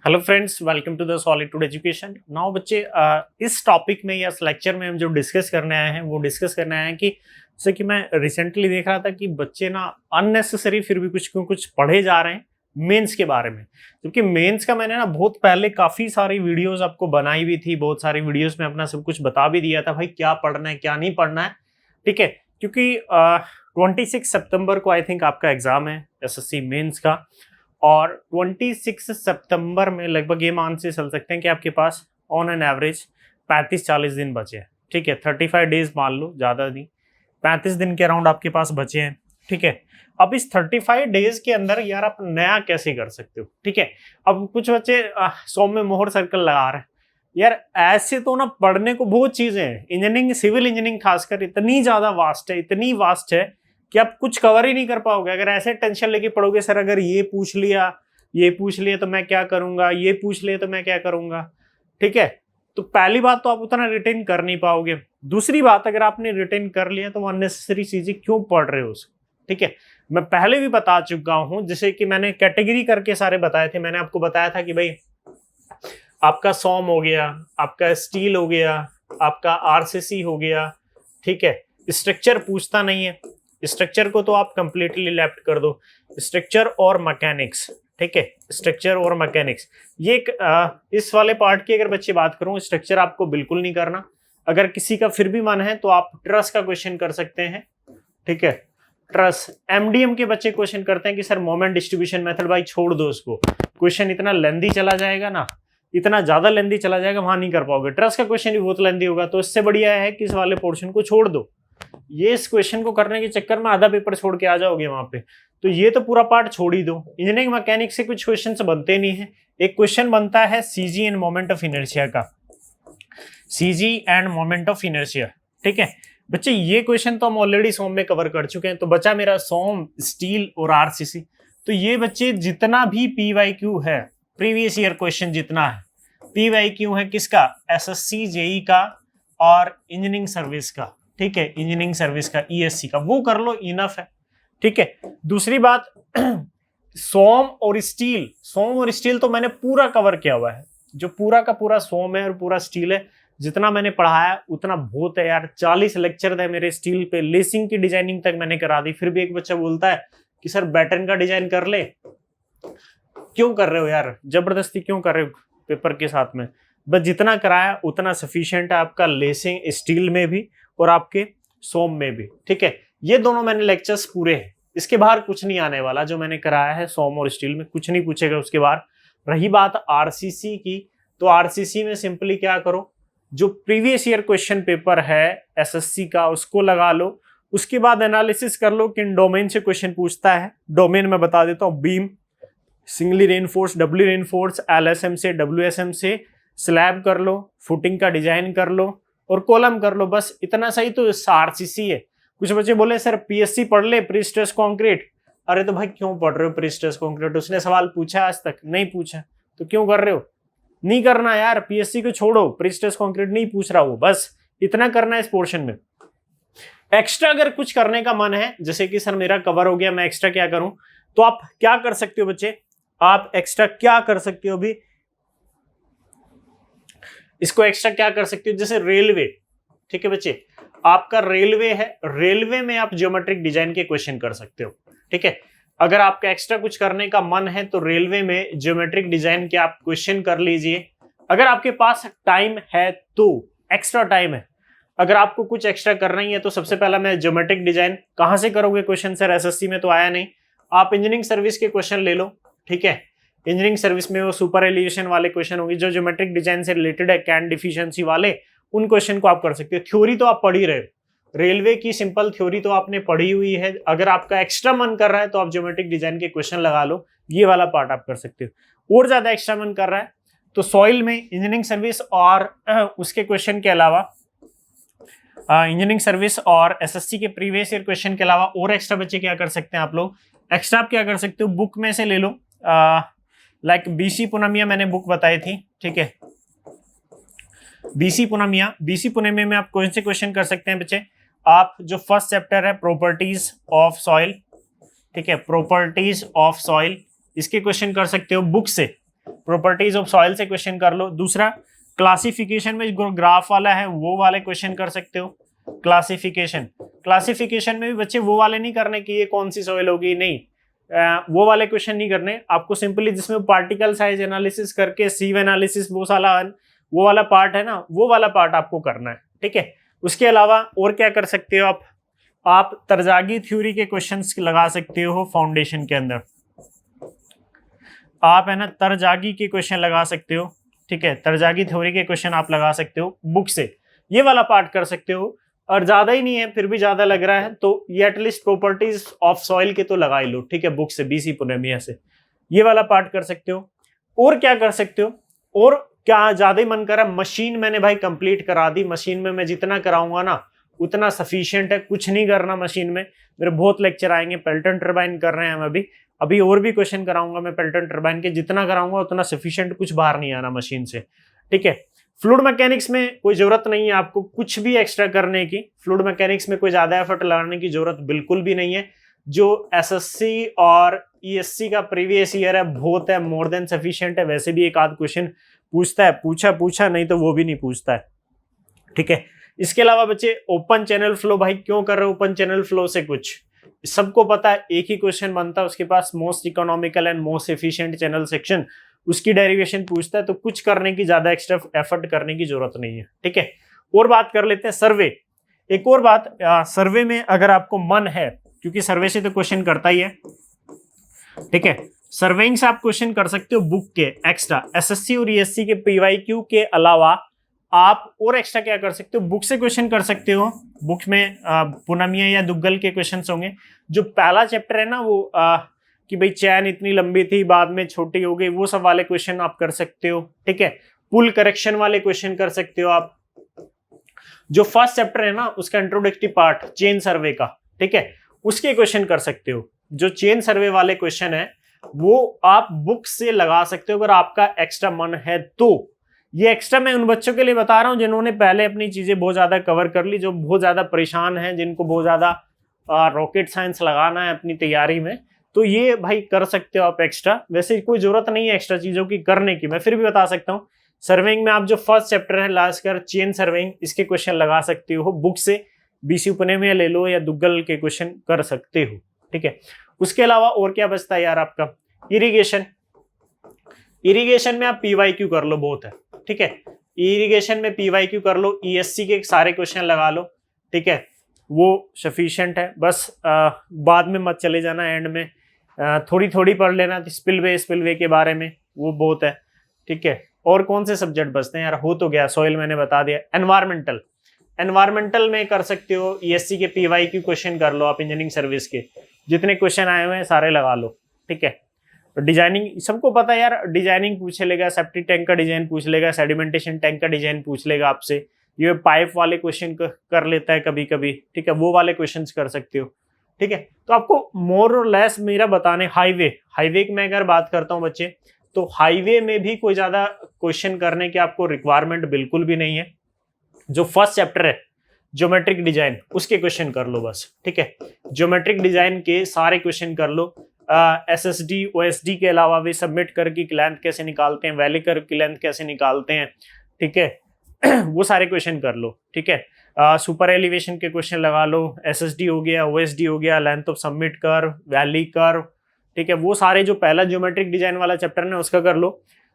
Hello friends, welcome to the solitude education. Now बच्चे, इस topic में या इस लेक्चर में हम जो डिस्कस करने आए हैं वो डिस्कस करने आए हैं कि जैसे कि मैं रिसेंटली देख रहा था कि बच्चे ना अननेसेसरी फिर भी कुछ पढ़े जा रहे हैं मेंस के बारे में। क्योंकि मेंस का मैंने ना बहुत पहले काफी सारी वीडियोस आपको बनाई हुई थी, बहुत सारी वीडियोस में अपना सब कुछ बता भी दिया था भाई क्या पढ़ना है क्या नहीं पढ़ना है। ठीक है, क्योंकि 26 सितंबर को आई थिंक आपका एग्जाम है एसएससी मेंस का, और 26 सितंबर में लगभग ये मान से चल सकते हैं कि आपके पास ऑन एन एवरेज 35-40 दिन बचे हैं। ठीक है, 35 डेज मान लो, ज़्यादा नहीं, 35 दिन के अराउंड आपके पास बचे हैं। ठीक है, अब इस 35 डेज के अंदर यार आप नया कैसे कर सकते हो। ठीक है, अब कुछ बच्चे 100 में मोहर सर्कल लगा रहे हैं। यार ऐसे तो ना पढ़ने को बहुत चीजें हैं। इंजीनियरिंग, सिविल इंजीनियरिंग खासकर इतनी ज्यादा वास्ट है, इतनी वास्ट है कि आप कुछ कवर ही नहीं कर पाओगे अगर ऐसे टेंशन लेके पढ़ोगे। सर अगर ये पूछ लिया तो मैं क्या करूंगा, ये पूछ लिया तो मैं क्या करूंगा। ठीक है, तो पहली बात तो आप उतना रिटेन कर नहीं पाओगे। दूसरी बात, अगर आपने रिटेन कर लिया तो अननेसेसरी चीजें क्यों पढ़ रहे हो उसको। ठीक है, मैं पहले भी बता चुका हूं, जैसे कि मैंने कैटेगरी करके सारे बताए थे। मैंने आपको बताया था कि भाई आपका सोम हो गया, आपका स्टील हो गया, आपका आरसीसी हो गया। ठीक है, स्ट्रक्चर पूछता नहीं है, स्ट्रक्चर को तो आप कंप्लीटली लेफ्ट कर दो। स्ट्रक्चर और मैकेनिक्स, ठीक है, स्ट्रक्चर और मैकेनिक्स, ये इस वाले पार्ट की अगर बच्चे बात करूं, स्ट्रक्चर आपको बिल्कुल नहीं करना। अगर किसी का फिर भी मन है तो आप ट्रस का क्वेश्चन कर सकते हैं। ठीक है, ट्रस एमडीएम के बच्चे क्वेश्चन करते हैं कि सर मोमेंट डिस्ट्रीब्यूशन मेथड, भाई छोड़ दो उसको, क्वेश्चन इतना लेंदी चला जाएगा ना, इतना ज्यादा लेंदी चला जाएगा, वहां नहीं कर पाओगे। ट्रस का क्वेश्चन भी बहुत लेंदी होगा, तो इससे बढ़िया है कि इस वाले पोर्शन को छोड़ दो। ये इस क्वेश्चन को करने के चक्कर में आधा पेपर छोड़ के आ जाओगे वहां पे, तो ये तो पूरा पार्ट छोड़ ही दो। इंजीनियरिंग मैकेनिक्स से कुछ क्वेश्चन बनते नहीं है। एक क्वेश्चन बनता है CG and moment of inertia का, CG and moment of inertia. ठीक है बच्चे, ये क्वेश्चन तो हम ऑलरेडी सोम में कवर कर चुके हैं, तो बचा मेरा सोम, स्टील और आरसीसी। तो ये बच्चे जितना भी पीवाईक्यू है, प्रीवियस ईयर क्वेश्चन जितना है पीवाईक्यू है, किसका, एसएससी जेई का और इंजीनियरिंग सर्विस का। ठीक है, इंजीनियरिंग सर्विस का, ईएससी का, वो कर लो, इनफ है। ठीक है, दूसरी बात सोम और स्टील तो मैंने पूरा कवर किया हुआ है। जो पूरा का पूरा सोम है और पूरा स्टील है, जितना मैंने पढ़ाया उतना बहुत है यार। 40 लेक्चर थे मेरे स्टील पे, लेसिंग की डिजाइनिंग तक मैंने करा दी। फिर भी एक बच्चा बोलता है कि सर बैटन का डिजाइन कर ले। क्यों कर रहे हो यार, जबरदस्ती क्यों कर रहे हो पेपर के साथ में। बस जितना कराया उतना सफिशिएंट है आपका, लेसिंग स्टील में भी और आपके सोम में भी। ठीक है, ये दोनों मैंने लेक्चर्स पूरे हैं, इसके बाहर कुछ नहीं आने वाला। जो मैंने कराया है सोम और स्टील में कुछ नहीं पूछेगा उसके बाहर। रही बात आरसीसी की, तो आरसीसी में सिंपली क्या करो, जो प्रीवियस ईयर क्वेश्चन पेपर है एसएससी का उसको लगा लो, उसके बाद एनालिसिस कर लो किन डोमेन से क्वेश्चन पूछता है। डोमेन में बता देता हूं, beam, singly reinforce, doubly reinforce, LSM से, डब्ल्यूएसएम से, स्लैब कर लो, फुटिंग का डिजाइन कर लो और कॉलम कर लो। बस इतना सही तो आरसीसी है। कुछ बच्चे बोले सर पीएससी पढ़ ले, प्रीस्ट्रेस कंक्रीट। अरे तो भाई क्यों पढ़ रहे हो प्रीस्ट्रेस कंक्रीट, उसने सवाल पूछा आज तक नहीं पूछा, तो क्यों कर रहे हो। नहीं करना यार, पीएससी को छोड़ो, प्रीस्ट्रेस कंक्रीट नहीं पूछ रहा हूं, बस इतना करना है इस पोर्शन में। एक्स्ट्रा अगर कुछ करने का मन है, जैसे कि सर मेरा कवर हो गया, मैं एक्स्ट्रा क्या करूं, तो आप क्या कर सकते हो बच्चे, आप एक्स्ट्रा क्या कर सकते हो भी, इसको एक्स्ट्रा क्या कर सकते हो, जैसे रेलवे। ठीक है बच्चे, आपका रेलवे है, रेलवे में आप ज्योमेट्रिक डिजाइन के क्वेश्चन कर सकते हो। ठीक है, अगर आपका एक्स्ट्रा कुछ करने का मन है तो रेलवे में ज्योमेट्रिक डिजाइन के आप क्वेश्चन कर लीजिए। अगर आपके पास टाइम है तो, एक्स्ट्रा टाइम है, अगर आपको कुछ एक्स्ट्रा करना ही है तो सबसे पहला मैं ज्योमेट्रिक डिजाइन कहां से करोगे क्वेश्चन, सर एसएससी में तो आया नहीं, आप इंजीनियरिंग सर्विस के क्वेश्चन ले लो। ठीक है, इंजीनियरिंग सर्विस में वो सुपर एलिवेशन वाले क्वेश्चन होंगे जो ज्योमेट्रिक डिजाइन से रिलेटेड है, कैन डिफिशियंसी वाले, उन क्वेश्चन को आप कर सकते हो। थ्योरी तो आप पढ़ ही रहे हो, रेलवे की सिंपल थ्योरी तो आपने पढ़ी हुई है। अगर आपका एक्स्ट्रा मन कर रहा है तो आप ज्योमेट्रिक डिजाइन के क्वेश्चन लगा लो, ये वाला पार्ट आप कर सकते हो। और ज्यादा एक्स्ट्रा मन कर रहा है तो सॉइल में इंजीनियरिंग सर्विस और उसके क्वेश्चन के अलावा, इंजीनियरिंग सर्विस और एसएससी के प्रीवियस ईयर क्वेश्चन के अलावा और एक्स्ट्रा बच्चे क्या कर सकते हैं आप लोग, एक्स्ट्रा आप क्या कर सकते हो, बुक में से ले लो। लाइक बीसी पूनमिया मैंने बुक बताई थी। ठीक है, बीसी पूनमिया में आप कौन से क्वेश्चन कर सकते हैं बच्चे, आप जो फर्स्ट चैप्टर है प्रॉपर्टीज ऑफ सॉइल, ठीक है, प्रॉपर्टीज ऑफ सॉइल, इसके क्वेश्चन कर सकते हो बुक से। प्रॉपर्टीज ऑफ सॉइल से क्वेश्चन कर लो। दूसरा क्लासिफिकेशन में जो ग्राफ वाला है वो वाले क्वेश्चन कर सकते हो। क्लासिफिकेशन में भी बच्चे वो वाले नहीं करने कि ये कौन सी सॉइल होगी, नहीं, वो वाले क्वेश्चन नहीं करने आपको। सिंपली जिसमें पार्टिकल साइज एनालिसिस करके सीव एनालिसिस वो वाला पार्ट है ना, वो वाला पार्ट आपको करना है, ठीक है। उसके अलावा और क्या कर सकते हो आप तरजागी थ्योरी के क्वेश्चंस लगा सकते हो फाउंडेशन के अंदर। आप है ना तरजागी के क्वेश्चन लगा सकते हो, ठीक है। तरजागी थ्योरी के क्वेश्चन आप लगा सकते हो बुक से, ये वाला पार्ट कर सकते हो। और ज्यादा ही नहीं है, फिर भी ज्यादा लग रहा है तो ये एटलीस्ट प्रॉपर्टीज ऑफ सॉइल के तो लगा ही लो, ठीक है, बुक से, बीसी पुनेमिया से, ये वाला पार्ट कर सकते हो। और क्या कर सकते हो, और क्या ज्यादा ही मन करा, मशीन मैंने भाई कंप्लीट करा दी, मशीन में मैं जितना कराऊंगा ना उतना सफिशिएंट है, कुछ नहीं करना मशीन में। मेरे बहुत लेक्चर आएंगे, पेल्टन टर्बाइन कर रहे हैं हम अभी और भी क्वेश्चन कराऊंगा मैं पेल्टन टर्बाइन के, जितना कराऊंगा उतना सफिशिएंट, कुछ बाहर नहीं आना मशीन से, ठीक है। फ्लूइड मैकेनिक्स में कोई जरूरत नहीं है आपको कुछ भी एक्स्ट्रा करने की, फ्लूइड मैकेनिक्स में कोई ज्यादा एफर्ट लगाने की जरूरत बिल्कुल भी नहीं है। जो एसएससी और ईएससी का प्रीवियस ईयर है बहुत है, मोर देन सफिशिएंट है। वैसे भी एक आध क्वेश्चन पूछता है, पूछा नहीं तो वो भी नहीं पूछता है, ठीक है। इसके अलावा बच्चे ओपन चैनल फ्लो, भाई क्यों कर रहे हो ओपन चैनल फ्लो से, कुछ सबको पता है, एक ही क्वेश्चन बनता है उसके पास, most economical and most efficient channel section, उसकी डेरिवेशन पूछता है, तो कुछ करने की ज्यादा एक्स्ट्रा एफर्ट करने की जरूरत नहीं है, ठीक है। और बात कर लेते हैं सर्वे। एक और बात, सर्वे में अगर आपको मन है, क्योंकि सर्वे से तो क्वेश्चन करता ही है, ठीक है, सर्वेइंग से आप क्वेश्चन कर सकते हो बुक के एक्स्ट्रा, एसएससी और ईएससी के पीवाईक्यू के अलावा आप और एक्स्ट्रा क्या कर सकते हो, बुक से क्वेश्चन कर सकते हो। बुक में पूनमिया या दुग्गल के क्वेश्चंस होंगे। जो पहला चैप्टर है ना वो कि भाई चैन इतनी लंबी थी बाद में छोटी हो गई, वो सब वाले क्वेश्चन आप कर सकते हो, ठीक है। पुल करेक्शन वाले क्वेश्चन कर सकते हो आप। जो फर्स्ट चैप्टर है ना उसका इंट्रोडक्टरी पार्ट चेन सर्वे का, ठीक है, उसके क्वेश्चन कर सकते हो। जो चेन सर्वे वाले क्वेश्चन है वो आप बुक से लगा सकते हो अगर आपका एक्स्ट्रा मन है तो। ये एक्स्ट्रा मैं उन बच्चों के लिए बता रहा हूं जिन्होंने पहले अपनी चीजें बहुत ज्यादा कवर कर ली, जो बहुत ज्यादा परेशान हैं, जिनको बहुत ज्यादा रॉकेट साइंस लगाना है अपनी तैयारी में, तो ये भाई कर सकते हो आप एक्स्ट्रा। वैसे कोई जरूरत नहीं है एक्स्ट्रा चीजों की करने की, मैं फिर भी बता सकता हूँ। सर्वेइंग में आप जो फर्स्ट चैप्टर है लास्ट कर चेन सर्वेइंग, इसके क्वेश्चन लगा सकते हो बुक से, बीसी पुनेमिया ले लो या दुग्गल के क्वेश्चन कर सकते हो, ठीक है। उसके अलावा और क्या बचता है यार आपका, इरिगेशन में आप पीवाईक्यू कर लो, बहुत है, ठीक है। इरिगेशन में पीवाईक्यू कर लो, ईएससी के सारे क्वेश्चन लगा लो, ठीक है, वो सफिशिएंट है। बस बाद में मत चले जाना, एंड में थोड़ी थोड़ी पढ़ लेना स्पिलवे के बारे में, वो बहुत है, ठीक है। और कौन से सब्जेक्ट बचते हैं यार, हो तो गया, सॉइल मैंने बता दिया। एनवायरमेंटल में कर सकते हो, ईएससी के पीवाईक्यू क्वेश्चन कर लो आप, इंजीनियरिंग सर्विस के जितने क्वेश्चन आए हुए हैं सारे लगा लो, ठीक है। डिजाइनिंग सबको पता है यार, डिजाइनिंग पूछ लेगा, सेप्टिक टैंक का डिजाइन पूछ लेगा, सेडिमेंटेशन टैंक का डिजाइन पूछ लेगा आपसे, ये पाइप वाले क्वेश्चन कर लेता है कभी कभी, ठीक है, वो वाले क्वेश्चंस कर सकते हो, ठीक है। तो आपको मोर और लेस मेरा बताने, हाईवे की मैं अगर बात करता हूँ बच्चे, तो हाईवे में भी कोई ज्यादा क्वेश्चन करने की आपको रिक्वायरमेंट बिल्कुल भी नहीं है। जो फर्स्ट चैप्टर है ज्योमेट्रिक डिजाइन, उसके क्वेश्चन कर लो बस, ठीक है। ज्योमेट्रिक डिजाइन के सारे क्वेश्चन कर लो। एसएसडी ओएसडी के अलावा भी सबमिट कर की लेंथ कैसे निकालते हैं, वैली कर्व की लेंथ कैसे निकालते हैं, ठीक है वो सारे क्वेश्चन कर लो, ठीक है। सुपर एलिवेशन के क्वेश्चन लगा लो, एसएसडी हो गया, ओएसडी हो गया, length of submit curve, valley curve, ठीक है, वो सारे जो पहला ज्योमेट्रिक डिजाइन वाला चैप्टर है उसका कर लो।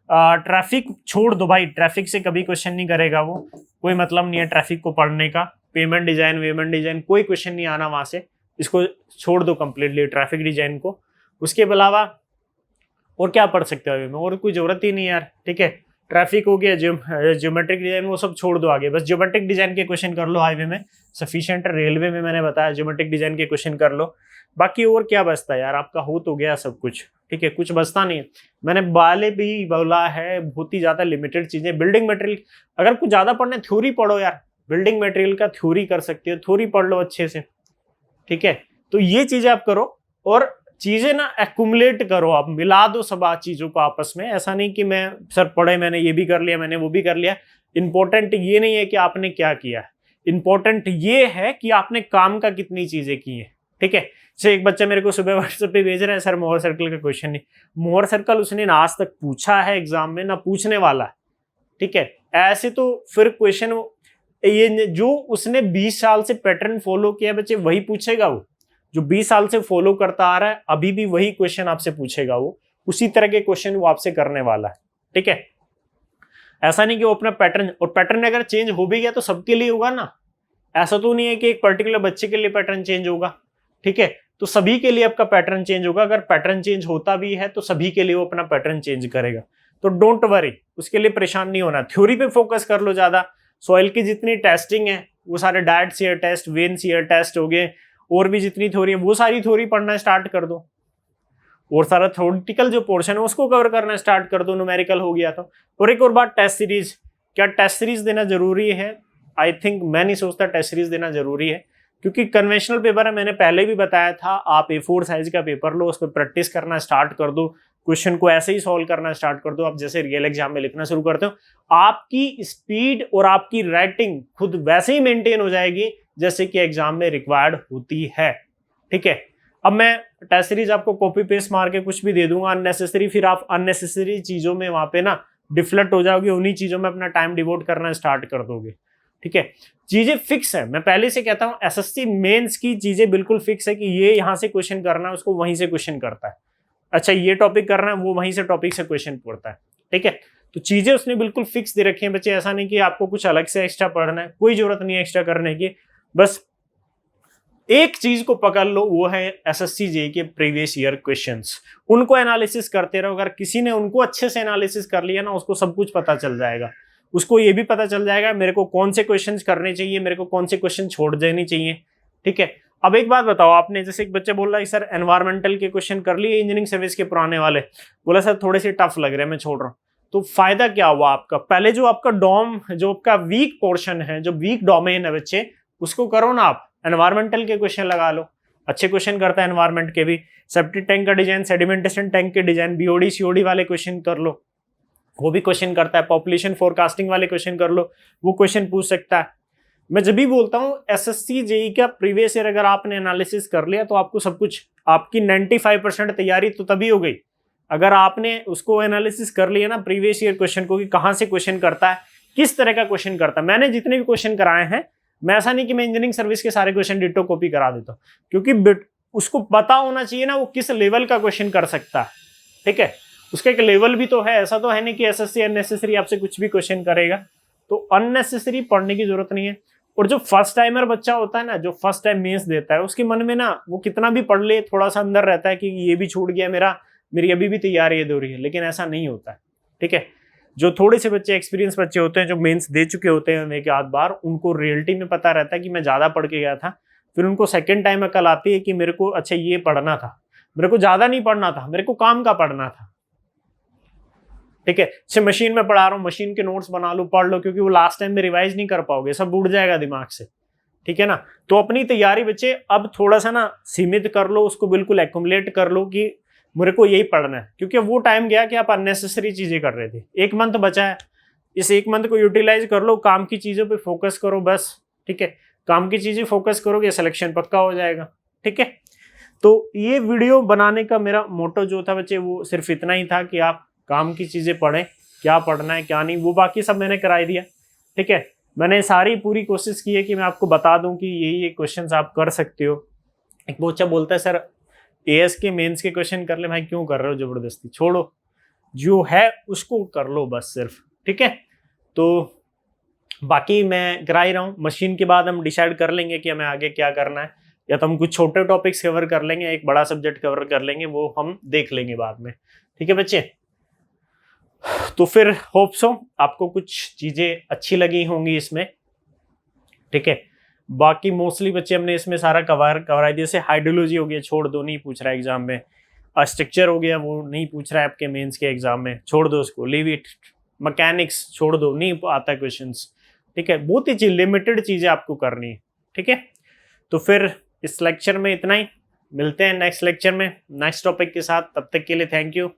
ट्रैफिक छोड़ दो भाई, ट्रैफिक से कभी क्वेश्चन नहीं करेगा वो, कोई मतलब नहीं है ट्रैफिक को पढ़ने का। पेमेंट डिजाइन कोई क्वेश्चन नहीं आना वहां से, इसको छोड़ दो कंप्लीटली ट्रैफिक डिजाइन को। उसके अलावा और क्या पढ़ सकते हो अभी में, और कोई जरूरत ही नहीं यार, ठीक है। ट्रैफिक हो गया, ज्योमेट्रिक डिजाइन, वो सब छोड़ दो आगे, बस ज्योमेट्रिक डिजाइन के क्वेश्चन कर लो हाईवे में, सफिशिएंट। रेलवे में मैंने बताया ज्योमेट्रिक डिजाइन के क्वेश्चन कर लो। बाकी और क्या बचता है यार, आपका हो तो गया सब कुछ, ठीक है, कुछ बचता नहीं है। मैंने बाले भी बोला है, बहुत ही ज्यादा लिमिटेड चीजें। बिल्डिंग मटेरियल अगर कुछ ज्यादा पढ़ना, थ्योरी पढ़ो यार, बिल्डिंग मटेरियल का थ्योरी कर सकते हो, थ्योरी पढ़ लो अच्छे से, ठीक है। तो ये चीजें आप करो, और चीजें ना एक्युमुलेट करो, आप मिला दो सब चीजों को आपस में। ऐसा नहीं कि मैं सर पढ़े, मैंने ये भी कर लिया, मैंने वो भी कर लिया। इंपॉर्टेंट ये नहीं है कि आपने क्या किया, इंपॉर्टेंट ये है कि आपने काम का कितनी चीजें की है, ठीक है। जैसे एक बच्चा मेरे को सुबह व्हाट्सएप पे भेज रहा है, सर मोहर सर्कल का क्वेश्चन नहीं। मोहर सर्कल उसने ना आज तक पूछा है एग्जाम में, ना पूछने वाला है, ठीक है। ऐसे तो फिर क्वेश्चन ये जो उसने 20 साल से पैटर्न फॉलो किया बच्चे वही पूछेगा। वो जो 20 साल से फॉलो करता आ रहा है अभी भी वही क्वेश्चन आपसे पूछेगा, वो उसी तरह के क्वेश्चन वो आपसे करने वाला है, ठीक है। ऐसा नहीं कि वो अपना पैटर्न, और पैटर्न अगर चेंज हो भी गया तो सबके लिए होगा ना, ऐसा तो नहीं है कि एक पर्टिकुलर बच्चे के लिए पैटर्न चेंज होगा, ठीक है। तो सभी के लिए आपका पैटर्न चेंज होगा। अगर पैटर्न चेंज होता भी है तो सभी के लिए वो अपना पैटर्न चेंज करेगा। तो डोंट वरी, उसके लिए परेशान नहीं होना। थ्योरी पे फोकस कर लो ज्यादा। सॉइल की जितनी टेस्टिंग है वो सारे डायट सीयर टेस्ट, वेन सीयर टेस्ट हो गए, और भी जितनी थ्योरी है वो सारी थ्योरी पढ़ना स्टार्ट कर दो, और सारा थ्योरेटिकल जो पोर्शन है उसको कवर करना स्टार्ट कर दो। न्यूमेरिकल हो गया तो। और एक और बात, टेस्ट सीरीज, क्या टेस्ट सीरीज देना जरूरी है? आई थिंक मैं नहीं सोचता टेस्ट सीरीज देना जरूरी है, क्योंकि कन्वेंशनल पेपर है, मैंने पहले भी बताया था, आप A4 साइज का पेपर लो, उस पर प्रैक्टिस करना स्टार्ट कर दो, क्वेश्चन को ऐसे ही सॉल्व करना स्टार्ट कर दो। आप जैसे रियल एग्जाम में लिखना शुरू करते हो, आपकी स्पीड और आपकी राइटिंग खुद वैसे ही मेंटेन हो जाएगी जैसे कि एग्जाम में रिक्वायर्ड होती है, ठीक है। अब मैं टेस्ट सीरीज आपको कॉपी पेस्ट मार के कुछ भी दे दूंगा अननेसेसरी, फिर आप अननेसेसरी चीजों में वहां पे ना डिफ्लेक्ट हो जाओगे, उन्हीं चीजों में अपना टाइम डिवोट करना स्टार्ट कर दोगे, ठीक है। चीजें फिक्स है, मैं पहले से कहता हूं एसएससी मेंस की चीजें बिल्कुल फिक्स है कि ये यहां से क्वेश्चन करना है, उसको वहीं से क्वेश्चन करता है। अच्छा ये टॉपिक करना है, वो वहीं से टॉपिक से क्वेश्चन पढ़ता है, ठीक है। तो चीजें उसने बिल्कुल फिक्स दे रखी हैं बच्चे, ऐसा नहीं कि आपको कुछ अलग से एक्स्ट्रा पढ़ना है, कोई जरूरत नहीं है एक्स्ट्रा करने की। बस एक चीज को पकड़ लो, वो है एसएससी जेईई के प्रीवियस ईयर क्वेश्चंस। उनको एनालिसिस करते रहो। अगर किसी ने उनको अच्छे से एनालिसिस कर लिया ना, उसको सब कुछ पता चल जाएगा। उसको ये भी पता चल जाएगा मेरे को कौन से क्वेश्चंस करने चाहिए, मेरे को कौन से क्वेश्चन छोड़ देने चाहिए, ठीक है। अब एक बात बताओ, आपने जैसे एक बच्चा बोल रहा है सर एनवायरमेंटल के क्वेश्चन कर लिए इंजीनियरिंग सर्विस के पुराने वाले, बोला सर थोड़े से टफ लग रहे हैं मैं छोड़ रहा हूँ। तो फायदा क्या हुआ आपका? पहले जो आपका डोम, जो आपका वीक पोर्शन है, जो वीक डोमेन है बच्चे, उसको करो ना आप, एनवायरमेंटल के क्वेश्चन लगा लो। अच्छे क्वेश्चन करता है एनवायरमेंट के भी। सेप्टिक टैंक का डिजाइन, सेडिमेंटेशन टैंक के डिजाइन, बीओडी सीओडी वाले क्वेश्चन कर लो, वो भी क्वेश्चन करता है। पॉपुलेशन फोरकास्टिंग वाले क्वेश्चन कर लो, वो क्वेश्चन पूछ सकता है। मैं जब भी बोलता हूँ एसएससी जेईई का प्रीवियस ईयर अगर आपने एनालिसिस कर लिया तो आपको सब कुछ, आपकी 95% तैयारी तो तभी हो गई अगर आपने उसको एनालिसिस कर लिया ना प्रीवियस ईयर क्वेश्चन को, कि कहाँ से क्वेश्चन करता है, किस तरह का क्वेश्चन करता है। मैंने जितने भी क्वेश्चन कराए हैं, मैं ऐसा नहीं कि मैं इंजीनियरिंग सर्विस के सारे क्वेश्चन डिटो कॉपी करा देता हूँ, क्योंकि उसको पता होना चाहिए ना वो किस लेवल का क्वेश्चन कर सकता है, ठीक है। उसका एक लेवल भी तो है, ऐसा तो है नहीं कि एसएससी अननेसेसरी आपसे कुछ भी क्वेश्चन करेगा। तो अननेसेसरी पढ़ने की जरूरत नहीं है। और जो फर्स्ट टाइमर बच्चा होता है ना, जो फर्स्ट टाइम मेंस देता है, उसके मन में ना वो कितना भी पढ़ ले, थोड़ा सा अंदर रहता है कि ये भी छूट गया मेरी अभी भी तैयारी अधूरी है, लेकिन ऐसा नहीं होता है, ठीक है। जो थोड़े से बच्चे एक्सपीरियंस बच्चे होते हैं, जो मेंस दे चुके होते हैं एक आध बार, उनको रियलिटी में पता रहता है कि मैं ज्यादा पढ़ के गया था। फिर उनको सेकेंड टाइम अकल आती है कि मेरे को अच्छा ये पढ़ना था, मेरे को ज्यादा नहीं पढ़ना था, मेरे को काम का पढ़ना था, ठीक है। जैसे मशीन में पढ़ा रहा हूँ, मशीन के नोट्स बना लो, पढ़ लो, क्योंकि वो लास्ट टाइम में रिवाइज नहीं कर पाओगे, सब उड़ जाएगा दिमाग से, ठीक है ना। तो अपनी तैयारी बच्चे अब थोड़ा सा ना सीमित कर लो, उसको बिल्कुल एक्यूमुलेट कर लो कि मेरे को यही पढ़ना है, क्योंकि वो टाइम गया कि आप अननेसेसरी चीजें कर रहे थे। 1 मंथ बचा है, इस 1 मंथ को यूटिलाइज कर लो, काम की चीजों पे फोकस करो बस, ठीक है। काम की चीजें फोकस करोगे, सिलेक्शन पक्का हो जाएगा, ठीक है। तो ये वीडियो बनाने का मेरा मोटो जो था बच्चे, वो सिर्फ इतना ही था कि आप काम की चीजें पढ़ें, क्या पढ़ना है क्या नहीं, वो बाकी सब मैंने करा दिया, ठीक है। मैंने सारी पूरी कोशिश की है कि मैं आपको बता दूं कि ये क्वेश्चंस आप कर सकते हो। एक बच्चा बोलता है सर एएस के मेंस के क्वेश्चन कर ले। भाई क्यों कर रहे हो जबरदस्ती, छोड़ो, जो है उसको कर लो बस सिर्फ, ठीक है। तो बाकी मैं करा ही रहा हूँ। मशीन के बाद हम डिसाइड कर लेंगे कि हमें आगे क्या करना है, या तो हम कुछ छोटे टॉपिक्स कवर कर लेंगे, एक बड़ा सब्जेक्ट कवर कर लेंगे, वो हम देख लेंगे बाद में, ठीक है बच्चे। तो फिर होप सो आपको कुछ चीजें अच्छी लगी होंगी इसमें, ठीक है। बाकी मोस्टली बच्चे हमने इसमें सारा कवर दिया। जैसे हाइड्रोलॉजी हो गया, छोड़ दो, नहीं पूछ रहा है एग्जाम में। स्ट्रक्चर हो गया, वो नहीं पूछ रहा है आपके मेंस के एग्जाम में, छोड़ दो उसको, लीव इट। मैकेनिक्स छोड़ दो, नहीं आता क्वेश्चंस, ठीक है। बहुत ही लिमिटेड चीजें आपको करनी है, ठीक है। तो फिर इस लेक्चर में इतना ही, मिलते हैं नेक्स्ट लेक्चर में नेक्स्ट टॉपिक के साथ। तब तक के लिए थैंक यू।